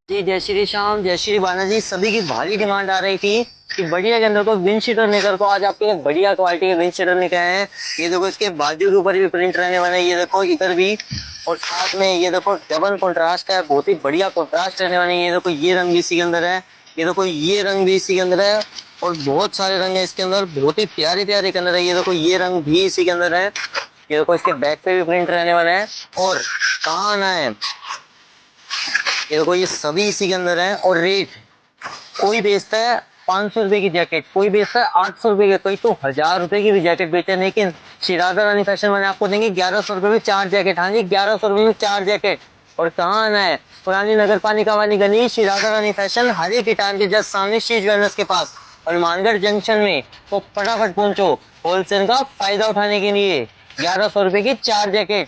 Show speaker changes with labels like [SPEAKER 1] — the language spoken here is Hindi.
[SPEAKER 1] जी जय श्री श्याम, जय श्री बालाजी। सभी की भारी डिमांड आ रही थी कि बढ़िया के अंदर को विंड शीटर लेकर को आज आपके लिए बढ़िया क्वालिटी के विंड शीटर लेके आए हैं। ये देखो, इसके बाजू के ऊपर भी प्रिंट रहने वाला है, ये देखो इधर भी। और साथ में ये देखो डबल कॉन्ट्रास्ट है, बहुत ही बढ़िया कॉन्ट्रास्ट रहने वाले हैं। ये देखो ये रंग भी इसी के अंदर है, ये देखो ये रंग भी इसी के अंदर है। और बहुत सारे रंग है इसके अंदर, बहुत ही प्यारे प्यारे कलर है। ये देखो ये रंग भी इसी के अंदर है। ये देखो इसके बैक पे भी प्रिंट रहने वाला है। और कहाँ आना है, ये देखो ये सभी इसी के अंदर है। और रेट, कोई बेचता है 500 रुपए की जैकेट, कोई बेचता है 800 रुपए की, कोई तो 1000 रुपए की भी जैकेट बेचते हैं। लेकिन शिराजा रानी फैशन वाले आपको देंगे 1100 रुपए में 4 जैकेट। हाँ जी, 1100 रुपए में 4 जैकेट। और कहाँ आना है, पुरानी नगर पालिका वाली गली, शिराजा रानी फैशन, हरे गिटार के जस्ट सामने श्री ज्वेलर्स के पास, हनुमानगढ़ जंक्शन में। तो फटाफट पहुंचो होलसेल का फायदा उठाने के लिए। 1100 रुपए की 4 जैकेट।